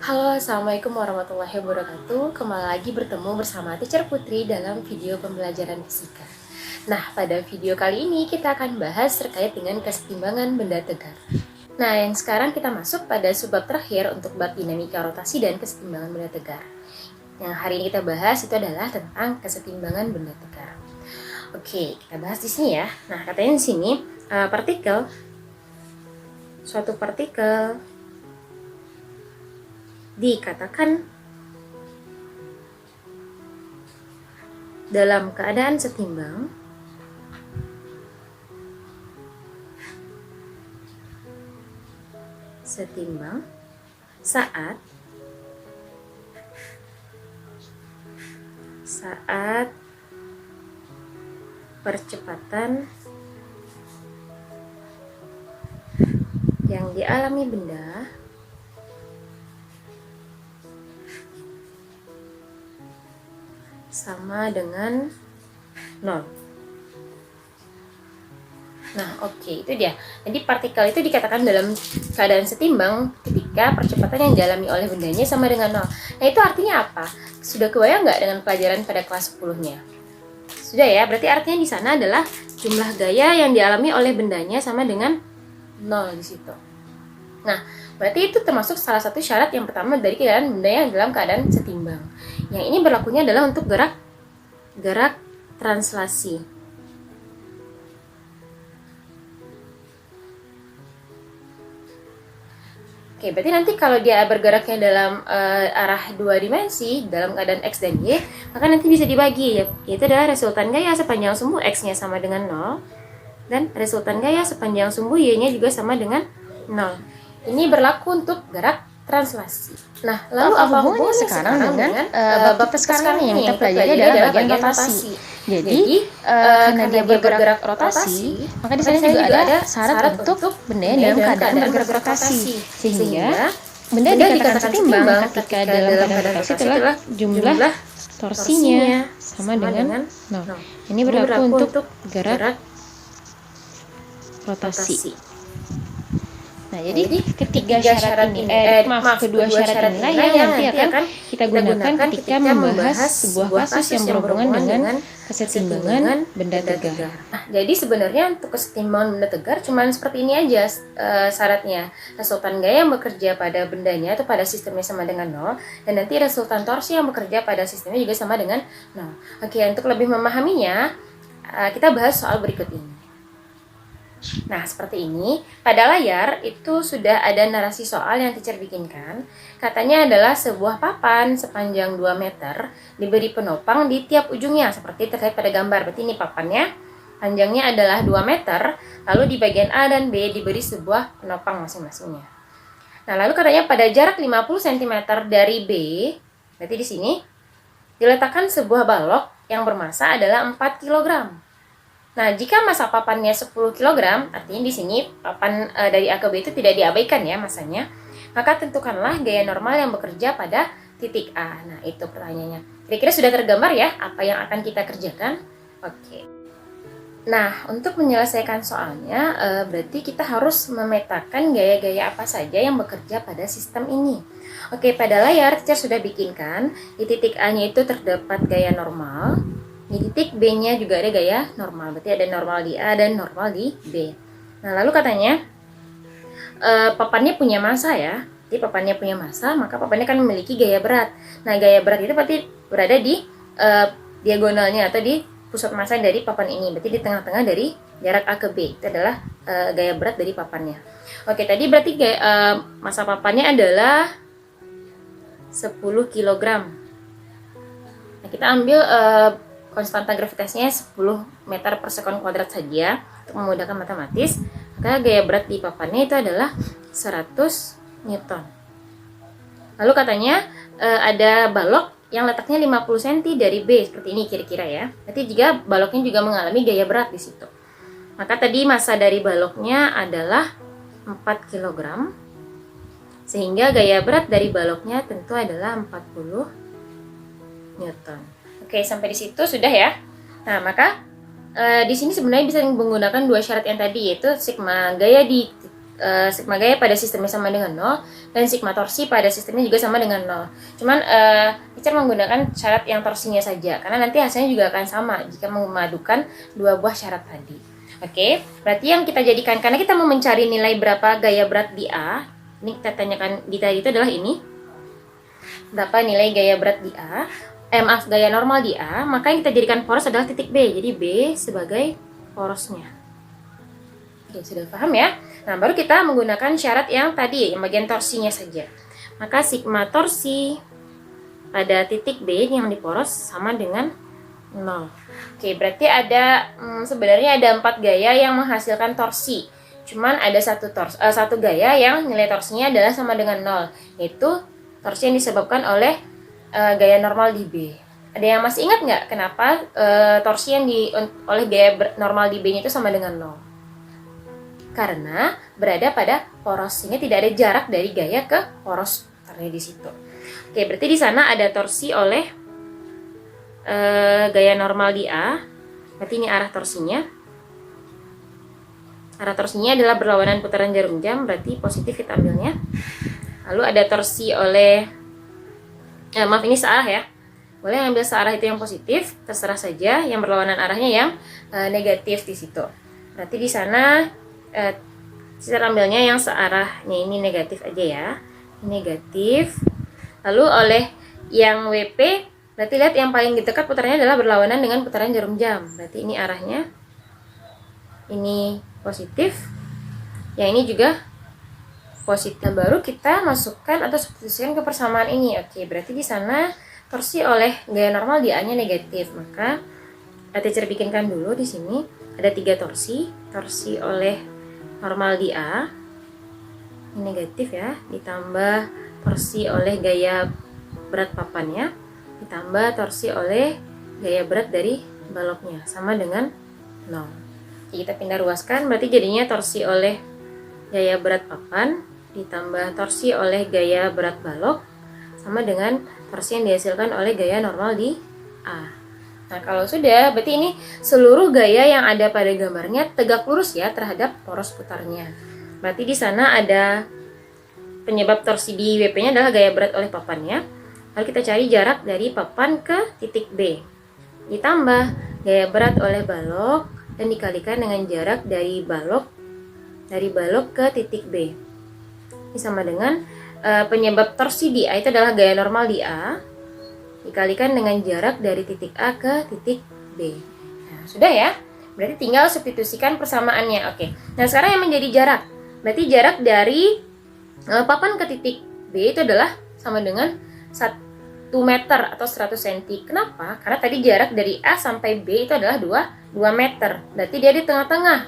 Halo, Assalamualaikum warahmatullahi wabarakatuh. Kembali lagi bertemu bersama Teacher Putri dalam video pembelajaran fisika. Nah, pada video kali ini kita akan bahas terkait dengan kesetimbangan benda tegar. Nah, yang sekarang kita masuk pada subbab terakhir untuk bab dinamika rotasi dan kesetimbangan benda tegar. Yang hari ini kita bahas itu adalah tentang kesetimbangan benda tegar. Oke, kita bahas di sini ya. Nah, katanya di sini suatu partikel dikatakan dalam keadaan setimbang saat percepatan yang dialami benda sama dengan 0. Nah, oke, itu dia. Jadi partikel itu dikatakan dalam keadaan setimbang ketika percepatan yang dialami oleh bendanya sama dengan 0. Nah, itu artinya apa? Sudah kebayang nggak dengan pelajaran pada kelas 10-nya? Sudah ya, berarti artinya di sana adalah jumlah gaya yang dialami oleh bendanya sama dengan 0 di situ. Nah, berarti itu termasuk salah satu syarat yang pertama dari keadaan benda yang dalam keadaan setimbang. Yang ini berlakunya adalah untuk gerak translasi. Oke, berarti nanti kalau dia bergeraknya dalam arah dua dimensi dalam keadaan X dan Y, maka nanti bisa dibagi, yaitu adalah resultan gaya sepanjang sumbu X-nya sama dengan 0 dan resultan gaya sepanjang sumbu Y-nya juga sama dengan 0. Ini berlaku untuk gerak translasi. Nah, lalu apa hubungannya sekarang dengan bab kita sekarang yang kita pelajari adalah bagian rotasi. Jadi, karena dia bergerak rotasi, maka di sana juga ada syarat untuk benda dalam keadaan bergerak rotasi. Sehingga benda dikatakan setimbang ketika dalam keadaan rotasi adalah jumlah torsinya sama dengan 0. Ini berlaku untuk gerak rotasi. Nah, jadi ketiga syarat ini, kedua syarat inilah yang nanti akan kita gunakan ketika membahas sebuah kasus yang berhubungan dengan kesetimbangan benda tegar. Nah, jadi sebenarnya untuk kesetimbangan benda tegar cuma seperti ini aja syaratnya. Resultan gaya yang bekerja pada bendanya atau pada sistemnya sama dengan 0, dan nanti resultan torsi yang bekerja pada sistemnya juga sama dengan 0. Oke, untuk lebih memahaminya, kita bahas soal berikut ini. Nah, seperti ini. Pada layar itu sudah ada narasi soal yang teacher bikinkan. Katanya adalah sebuah papan sepanjang 2 meter diberi penopang di tiap ujungnya, seperti terlihat pada gambar. Berarti ini papannya, panjangnya adalah 2 meter, lalu di bagian A dan B diberi sebuah penopang masing-masingnya. Nah, lalu katanya pada jarak 50 cm dari B, berarti di sini, diletakkan sebuah balok yang bermasa adalah 4 kg. Nah, jika massa papannya 10 kg, artinya di sini papan dari A ke B itu tidak diabaikan ya masanya, maka tentukanlah gaya normal yang bekerja pada titik A. Nah, itu pertanyaannya. Kira-kira sudah tergambar ya apa yang akan kita kerjakan? Oke. Nah, untuk menyelesaikan soalnya, berarti kita harus memetakan gaya-gaya apa saja yang bekerja pada sistem ini. Oke, pada layar teacher sudah bikinkan, di titik A-nya itu terdapat gaya normal. Di titik B-nya juga ada gaya normal, berarti ada normal di A dan normal di B. Nah, lalu katanya papannya punya massa ya. Jadi papannya punya massa, maka papannya kan memiliki gaya berat. Nah, gaya berat itu berarti berada di diagonalnya atau di pusat massa dari papan ini. Berarti di tengah-tengah dari jarak A ke B. Itu adalah gaya berat dari papannya. Oke, tadi berarti massa papannya adalah 10 kg. Nah, kita ambil konstanta gravitasinya 10 meter per sekon kuadrat saja untuk memudahkan matematis. Maka gaya berat di papannya itu adalah 100 Newton. Lalu katanya ada balok yang letaknya 50 cm dari B, seperti ini kira-kira ya. Berarti juga baloknya juga mengalami gaya berat di situ. Maka tadi massa dari baloknya adalah 4 kg. Sehingga gaya berat dari baloknya tentu adalah 40 Newton. Oke, sampai di situ sudah ya. Nah, maka di sini sebenarnya bisa menggunakan dua syarat yang tadi, yaitu sigma gaya di sigma gaya pada sistemnya sama dengan 0 dan sigma torsi pada sistemnya juga sama dengan 0. Cuman teacher menggunakan syarat yang torsinya saja karena nanti hasilnya juga akan sama jika memadukan dua buah syarat tadi. Oke, berarti yang kita jadikan, karena kita mau mencari nilai berapa gaya berat di A, ini kita tanyakan di tadi itu adalah ini, berapa nilai gaya berat di A, gaya normal di A, maka yang kita jadikan poros adalah titik B, jadi B sebagai porosnya. Oke, sudah paham ya? Nah, baru kita menggunakan syarat yang tadi, yang bagian torsinya saja. Maka sigma torsi pada titik B yang di poros sama dengan 0. Oke, berarti ada sebenarnya ada 4 gaya yang menghasilkan torsi. Cuman ada satu gaya yang nilai torsinya adalah sama dengan 0, yaitu torsi yang disebabkan oleh gaya normal di B. Ada yang masih ingat nggak kenapa torsi yang oleh gaya normal di B-nya itu sama dengan 0? Karena berada pada poros, sehingga tidak ada jarak dari gaya ke poros putarnya di situ. Oke, berarti di sana ada torsi oleh gaya normal di A, berarti ini arah torsinya. Arah torsinya adalah berlawanan putaran jarum jam, berarti positif kita ambilnya. Lalu ada torsi oleh, maaf ini searah ya. Boleh ambil searah itu yang positif, terserah saja. Yang berlawanan arahnya yang negatif di situ. Berarti di sana saya ambilnya yang searahnya ini negatif aja ya, negatif. Lalu oleh yang WP, berarti lihat yang paling dekat putarannya adalah berlawanan dengan putaran jarum jam. Berarti ini arahnya, ini positif, yang ini juga positif. Nah, baru kita masukkan atau substitusikan ke persamaan ini. Oke, berarti di sana torsi oleh gaya normal di A-nya negatif. Maka teacher bikinkan dulu di sini ada 3 torsi. Torsi oleh normal di A ini negatif ya, ditambah torsi oleh gaya berat papannya, ditambah torsi oleh gaya berat dari baloknya sama dengan 0. Jadi kita pindah ruaskan, berarti jadinya torsi oleh gaya berat papan ditambah torsi oleh gaya berat balok sama dengan torsi yang dihasilkan oleh gaya normal di A. Nah, kalau sudah, berarti ini seluruh gaya yang ada pada gambarnya tegak lurus ya terhadap poros putarnya. Berarti di sana ada penyebab torsi di WP-nya adalah gaya berat oleh papannya. Lalu kita cari jarak dari papan ke titik B. Ditambah gaya berat oleh balok dan dikalikan dengan jarak dari balok ke titik B. Ini sama dengan penyebab torsi di A itu adalah gaya normal di A dikalikan dengan jarak dari titik A ke titik B. Nah, sudah ya. Berarti tinggal substitusikan persamaannya. Oke. Nah, sekarang yang menjadi jarak. Berarti jarak dari papan ke titik B itu adalah sama dengan 1 meter atau 100 cm. Kenapa? Karena tadi jarak dari A sampai B itu adalah 2 meter. Berarti dia di tengah-tengah.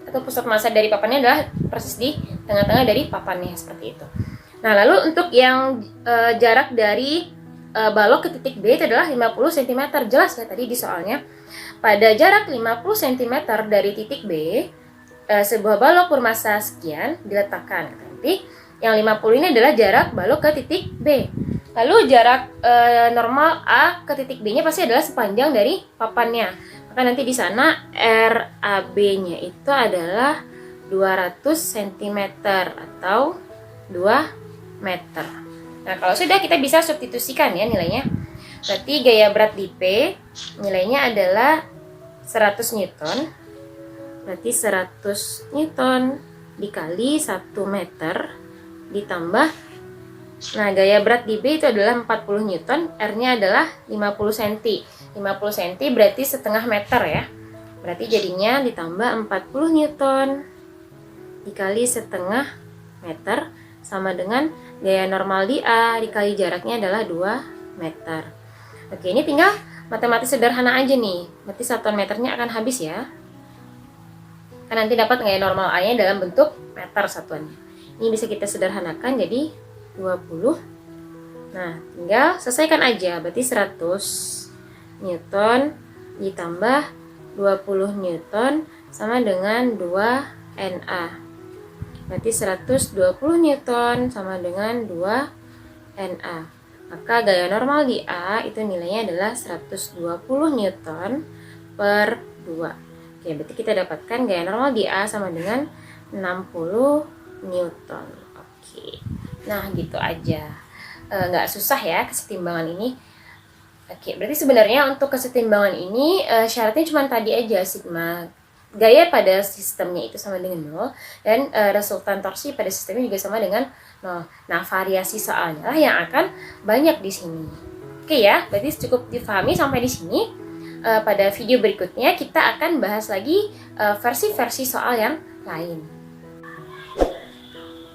Atau pusat massa dari papannya adalah persis di tengah-tengah dari papannya, seperti itu. Nah, lalu untuk yang jarak dari balok ke titik B itu adalah 50 cm. Jelas ya tadi di soalnya. Pada jarak 50 cm dari titik B, sebuah balok bermassa sekian diletakkan. Nanti yang 50 ini adalah jarak balok ke titik B. Lalu jarak normal A ke titik B-nya pasti adalah sepanjang dari papannya. Maka nanti di sana RAB-nya itu adalah 200 cm atau 2 meter. Nah, kalau sudah kita bisa substitusikan ya nilainya. Berarti gaya berat di P nilainya adalah 100 Newton. Berarti 100 Newton dikali 1 meter ditambah, nah gaya berat di B itu adalah 40 Newton, R-nya adalah 50 cm. 50 cm berarti setengah meter ya. Berarti jadinya ditambah 40 Newton dikali setengah meter sama dengan gaya normal di A dikali jaraknya adalah 2 meter. Oke, ini tinggal matematis sederhana aja nih. Berarti satuan meternya akan habis ya. Kan nanti dapat gaya normal A-nya dalam bentuk meter satuannya. Ini bisa kita sederhanakan jadi 20. Nah, tinggal selesaikan aja. Berarti 100 Newton ditambah 20 Newton sama dengan 2 NA. Berarti 120 Newton sama dengan 2 NA. Maka gaya normal di A itu nilainya adalah 120 Newton per 2. Oke, berarti kita dapatkan gaya normal di A sama dengan 60 Newton. Oke. Nah, gitu aja. Nggak susah ya kesetimbangan ini. Oke, berarti sebenarnya untuk kesetimbangan ini syaratnya cuma tadi aja, sigma gaya pada sistemnya itu sama dengan 0 dan resultan torsi pada sistemnya juga sama dengan 0. Nah, variasi soalnya lah yang akan banyak di sini. Oke ya, berarti cukup difahami sampai di sini. Pada video berikutnya kita akan bahas lagi versi-versi soal yang lain.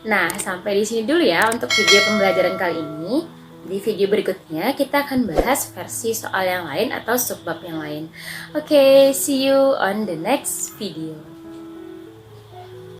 Nah, sampai di sini dulu ya untuk video pembelajaran kali ini. Di video berikutnya kita akan bahas versi soal yang lain atau subbab yang lain. Oke, see you on the next video.